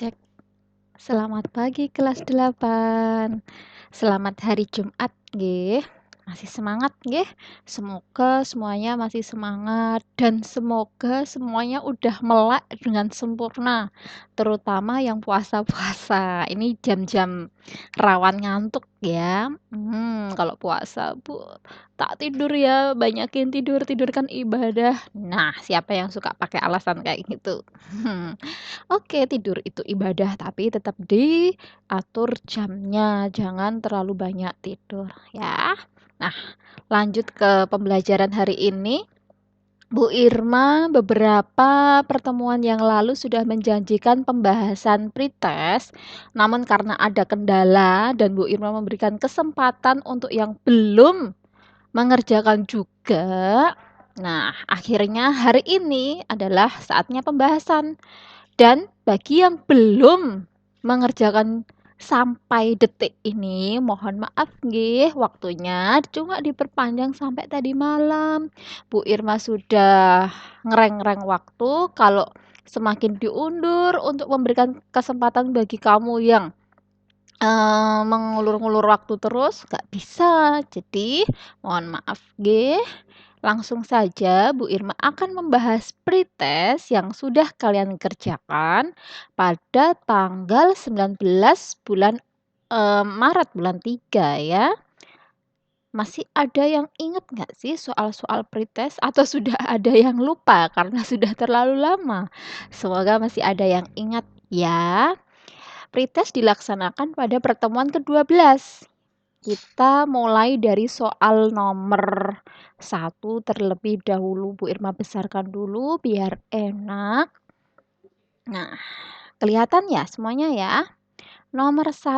Cek. Selamat pagi kelas 8. Selamat hari Jumat nggih. Masih semangat nggih? Semoga semuanya masih semangat dan semoga semuanya udah melek dengan sempurna, terutama yang puasa-puasa. Ini jam-jam rawan ngantuk ya. Kalau puasa, Bu, tak tidur ya, banyakin tidur, tidur kan ibadah. Nah, siapa yang suka pakai alasan kayak gitu? Oke, tidur itu ibadah, tapi tetap diatur jamnya, jangan terlalu banyak tidur ya. Nah, lanjut ke pembelajaran hari ini. Bu Irma beberapa pertemuan yang lalu sudah menjanjikan pembahasan pretest, namun karena ada kendala dan Bu Irma memberikan kesempatan untuk yang belum mengerjakan juga. Nah, akhirnya hari ini adalah saatnya pembahasan. Dan bagi yang belum mengerjakan sampai detik ini, mohon maaf nggih, waktunya cuma diperpanjang sampai tadi malam. Bu Irma sudah ngereng-ngereng waktu, kalau semakin diundur untuk memberikan kesempatan bagi kamu yang mengulur-ngulur waktu terus, nggak bisa. Jadi mohon maaf nggih. Langsung saja Bu Irma akan membahas pretest yang sudah kalian kerjakan pada tanggal 19 bulan Maret bulan 3 ya. Masih ada yang ingat nggak sih soal-soal pretest atau sudah ada yang lupa karena sudah terlalu lama? Semoga masih ada yang ingat ya. Pretest dilaksanakan pada pertemuan ke-12. Kita mulai dari soal nomor 1 terlebih dahulu. Bu Irma besarkan dulu biar enak. Nah, kelihatan ya semuanya ya? Nomor 1.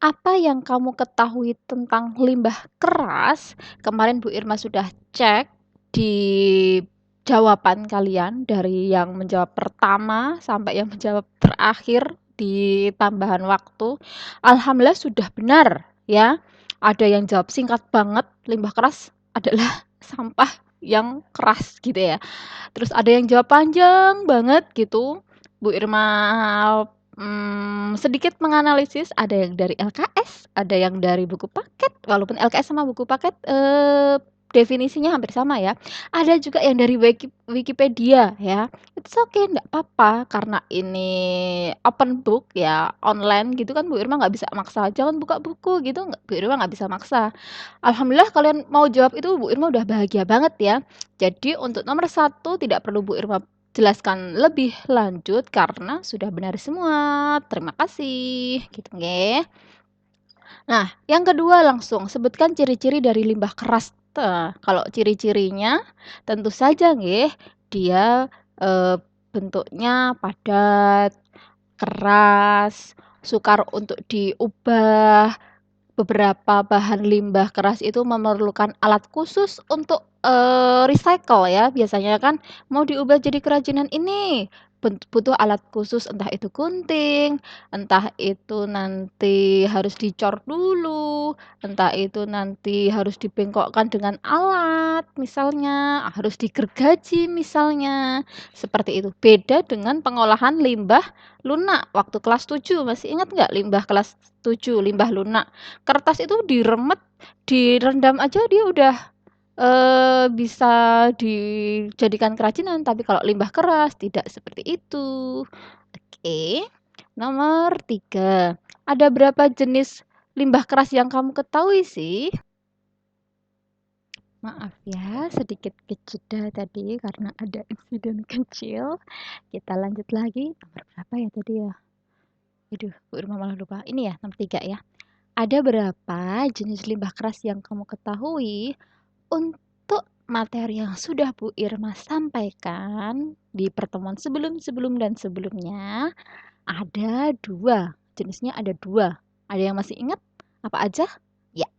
Apa yang kamu ketahui tentang limbah keras? Kemarin Bu Irma sudah cek di jawaban kalian dari yang menjawab pertama sampai yang menjawab terakhir di tambahan waktu. Alhamdulillah sudah benar ya. Ada yang jawab singkat banget, limbah keras adalah sampah yang keras gitu ya. Terus ada yang jawab panjang banget gitu. Bu Irma sedikit menganalisis, ada yang dari LKS, ada yang dari buku paket, walaupun LKS sama buku paket definisinya hampir sama ya. Ada juga yang dari Wikipedia ya. It's okay, nggak apa-apa karena ini open book ya, online gitu kan Bu Irma nggak bisa maksa, "Jangan buka buku," gitu, Bu Irma nggak bisa maksa. Alhamdulillah kalian mau jawab itu Bu Irma udah bahagia banget ya. Jadi untuk nomor 1 tidak perlu Bu Irma jelaskan lebih lanjut karena sudah benar semua. Terima kasih, gitu nggih. Nah, yang kedua langsung sebutkan ciri-ciri dari limbah keras. Kalau ciri-cirinya tentu saja nggih, dia bentuknya padat, keras, sukar untuk diubah. Beberapa bahan limbah keras itu memerlukan alat khusus untuk recycle ya. Biasanya kan mau diubah jadi kerajinan ini butuh alat khusus, entah itu gunting, entah itu nanti harus dicor dulu, entah itu nanti harus dibengkokkan dengan alat misalnya, harus digergaji misalnya, seperti itu. Beda dengan pengolahan limbah lunak waktu kelas 7, masih ingat nggak limbah kelas 7, limbah lunak? Kertas itu diremet, direndam aja dia udah bisa dijadikan kerajinan, tapi kalau limbah keras tidak seperti itu. Oke, nomor 3. Ada berapa jenis limbah keras yang kamu ketahui sih? Maaf ya, sedikit kejeda tadi karena ada insiden kecil. Kita lanjut lagi. Nomor berapa ya tadi ya? Aduh, Bu Irma malah lupa. Ini ya, nomor 3 ya. Ada berapa jenis limbah keras yang kamu ketahui? Untuk materi yang sudah Bu Irma sampaikan di pertemuan sebelum-sebelum dan sebelumnya, ada 2. Jenisnya ada 2. Ada yang masih ingat? Apa aja? Ya,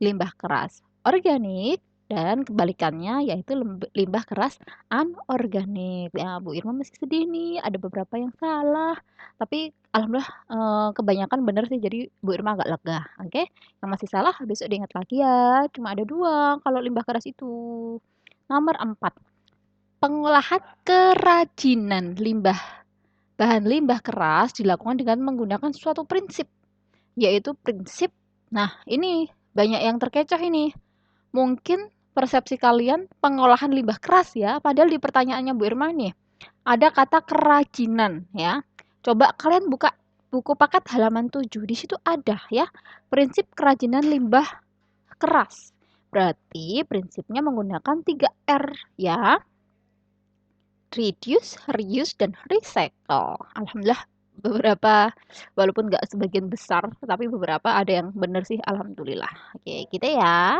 limbah keras organik dan kebalikannya yaitu limbah keras anorganik. Ya, Bu Irma masih sedih nih, ada beberapa yang salah. Tapi alhamdulillah kebanyakan benar sih, jadi Bu Irma agak lega. Oke, yang masih salah besok diingat lagi ya. Cuma ada 2 kalau limbah keras itu. Nomor 4, pengolahan kerajinan limbah bahan limbah keras dilakukan dengan menggunakan suatu prinsip, yaitu prinsip, nah ini banyak yang terkecoh ini. Mungkin persepsi kalian pengolahan limbah keras ya, padahal di pertanyaannya Bu Irma nih, ada kata kerajinan ya. Coba kalian buka buku paket halaman 7, di situ ada ya, prinsip kerajinan limbah keras. Berarti prinsipnya menggunakan 3R ya. Reduce, reuse, dan recycle. Alhamdulillah beberapa, walaupun nggak sebagian besar, tapi beberapa ada yang benar sih, alhamdulillah. Oke, kita ya.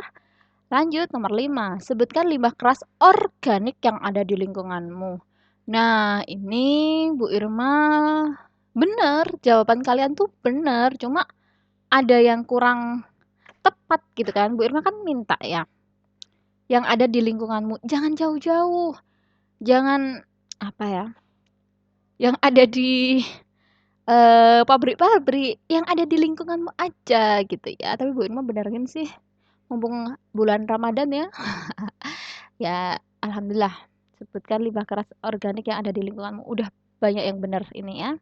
Lanjut nomor 5. Sebutkan limbah keras organik yang ada di lingkunganmu. Nah, ini Bu Irma benar, jawaban kalian tuh benar, cuma ada yang kurang tepat gitu kan. Bu Irma kan minta ya, yang ada di lingkunganmu. Jangan jauh-jauh. Jangan apa ya? Yang ada di pabrik-pabrik, yang ada di lingkunganmu aja gitu ya. Tapi Bu Irma benerin sih, mumpung bulan Ramadan ya. Ya, alhamdulillah. Sebutkan limbah keras organik yang ada di lingkunganmu. Udah banyak yang benar ini ya.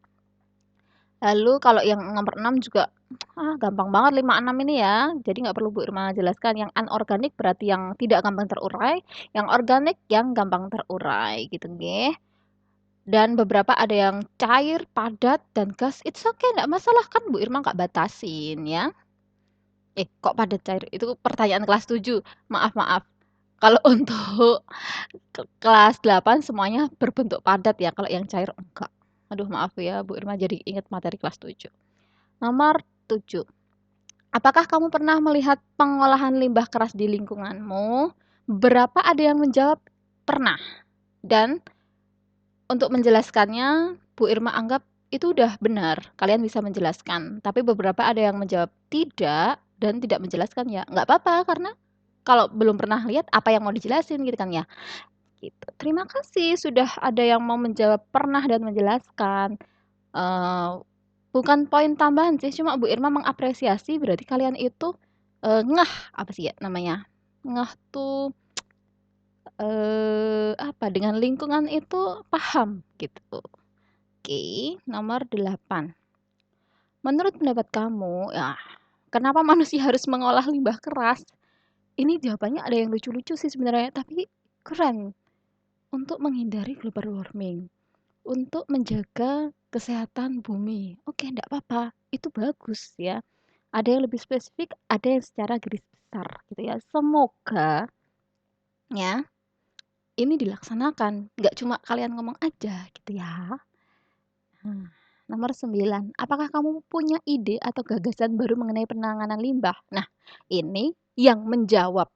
Lalu kalau yang nomor 6 juga gampang banget 5, 6 ini ya. Jadi nggak perlu Bu Irma jelaskan. Yang anorganik berarti yang tidak gampang terurai, yang organik yang gampang terurai gitu nggih. Dan beberapa ada yang cair, padat, dan gas. It's okay, nggak masalah kan Bu Irma nggak batasin ya. Kok padat cair? Itu pertanyaan kelas 7. Maaf, maaf. Kalau untuk kelas 8 semuanya berbentuk padat ya, kalau yang cair enggak. Aduh maaf ya Bu Irma, jadi ingat materi kelas 7. Nomor 7. Apakah kamu pernah melihat pengolahan limbah keras di lingkunganmu? Berapa ada yang menjawab pernah? Dan untuk menjelaskannya, Bu Irma anggap itu udah benar, kalian bisa menjelaskan. Tapi beberapa ada yang menjawab tidak dan tidak menjelaskan ya. Nggak apa-apa, karena kalau belum pernah lihat apa yang mau dijelasin gitu kan ya. Gitu. Terima kasih sudah ada yang mau menjawab pernah dan menjelaskan. Bukan poin tambahan sih, cuma Bu Irma mengapresiasi berarti kalian itu ngeh apa sih ya namanya? Ngeh tuh apa dengan lingkungan itu paham gitu. Oke, nomor 8. Menurut pendapat kamu, ya, kenapa manusia harus mengolah limbah keras? Ini jawabannya ada yang lucu-lucu sih sebenarnya, tapi keren. Untuk menghindari global warming, untuk menjaga kesehatan bumi. Oke, enggak apa-apa, itu bagus ya. Ada yang lebih spesifik, ada yang secara garis besar gitu ya. Semoga ya ini dilaksanakan, nggak cuma kalian ngomong aja gitu ya. Nomor 9, apakah kamu punya ide atau gagasan baru mengenai penanganan limbah? Nah, ini yang menjawab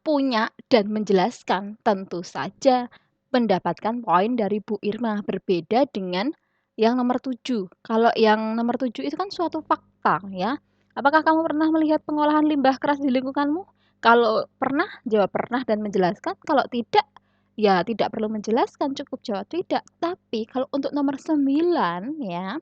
punya dan menjelaskan tentu saja mendapatkan poin dari Bu Irma, berbeda dengan yang nomor 7. Kalau yang nomor 7 itu kan suatu fakta ya. Apakah kamu pernah melihat pengolahan limbah keras di lingkunganmu? Kalau pernah, jawab pernah dan menjelaskan. Kalau tidak, ya tidak perlu menjelaskan, cukup jawab tidak. Tapi kalau untuk nomor 9 ya,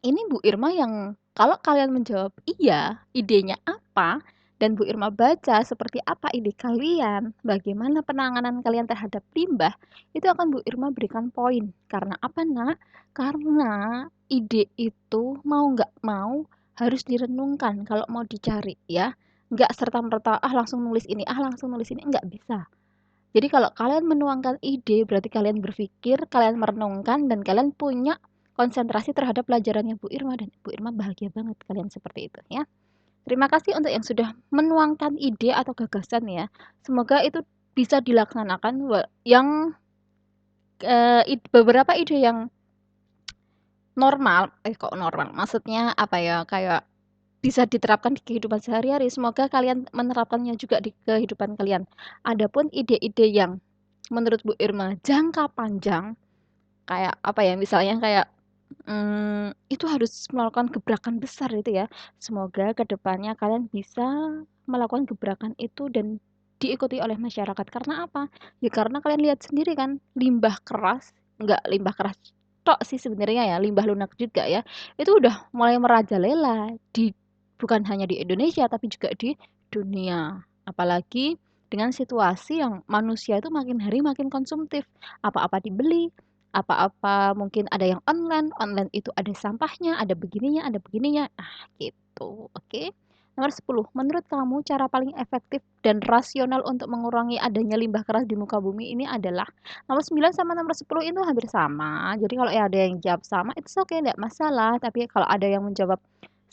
ini Bu Irma yang kalau kalian menjawab iya, idenya apa, dan Bu Irma baca seperti apa ide kalian, bagaimana penanganan kalian terhadap limbah, itu akan Bu Irma berikan poin. Karena apa, Nak? Karena ide itu mau nggak mau harus direnungkan kalau mau dicari ya. Nggak serta-merta, langsung nulis ini, langsung nulis ini, nggak bisa. Jadi kalau kalian menuangkan ide, berarti kalian berpikir, kalian merenungkan, dan kalian punya konsentrasi terhadap pelajarannya Bu Irma, dan Bu Irma bahagia banget kalian seperti itu ya. Terima kasih untuk yang sudah menuangkan ide atau gagasan ya. Semoga itu bisa dilaksanakan yang beberapa ide yang normal, kok normal, maksudnya apa ya, kayak bisa diterapkan di kehidupan sehari-hari. Semoga kalian menerapkannya juga di kehidupan kalian. Adapun ide-ide yang menurut Bu Irma jangka panjang, kayak apa ya, misalnya kayak itu harus melakukan gebrakan besar itu ya. Semoga kedepannya kalian bisa melakukan gebrakan itu dan diikuti oleh masyarakat. Karena apa? Ya karena kalian lihat sendiri kan, limbah keras, nggak limbah keras tok sih sebenarnya ya, limbah lunak juga ya. Itu udah mulai merajalela di bukan hanya di Indonesia tapi juga di dunia. Apalagi dengan situasi yang manusia itu makin hari makin konsumtif. Apa-apa dibeli, apa-apa mungkin ada yang online itu ada sampahnya, ada begininya, nah gitu, oke. Nomor 10, menurut kamu cara paling efektif dan rasional untuk mengurangi adanya limbah keras di muka bumi ini adalah? Nomor 9 sama nomor 10 itu hampir sama, jadi kalau ya ada yang jawab sama, itu oke, nggak masalah, tapi kalau ada yang menjawab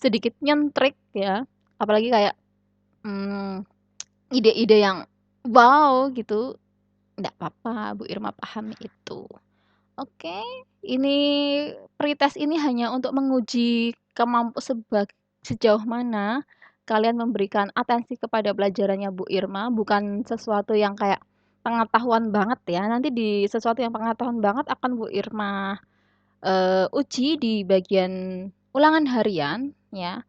sedikit nyentrik ya, apalagi kayak, mmm, ide-ide yang wow gitu, nggak apa-apa, Bu Irma pahami itu. Oke, ini pretest ini hanya untuk menguji sejauh mana kalian memberikan atensi kepada pelajarannya Bu Irma, bukan sesuatu yang kayak pengetahuan banget ya. Nanti di sesuatu yang pengetahuan banget akan Bu Irma, uji di bagian ulangan harian ya.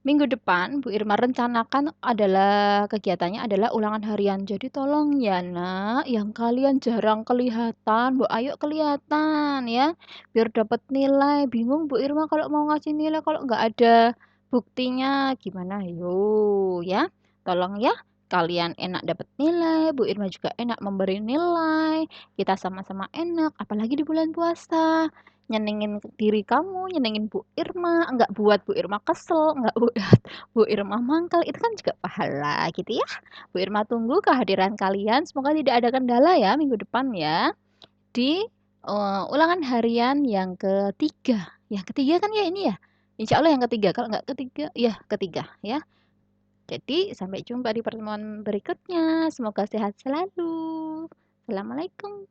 Minggu depan Bu Irma rencanakan adalah kegiatannya adalah ulangan harian. Jadi tolong ya Nak, yang kalian jarang kelihatan, Bu ayo kelihatan ya, biar dapat nilai. Bingung Bu Irma kalau mau ngasih nilai kalau nggak ada buktinya gimana? Yo ya, tolong ya. Kalian enak dapat nilai, Bu Irma juga enak memberi nilai, kita sama-sama enak, apalagi di bulan puasa nyenengin diri kamu, nyenengin Bu Irma, enggak buat Bu Irma kesel, enggak buat Bu Irma mangkal, itu kan juga pahala gitu ya. Bu Irma tunggu kehadiran kalian, semoga tidak ada kendala ya minggu depan ya di ulangan harian yang ketiga. Yang ketiga kan ya ini ya? Insya Allah yang ketiga, kalau enggak ketiga, ya ketiga ya. Jadi sampai jumpa di pertemuan berikutnya. Semoga sehat selalu. Assalamualaikum.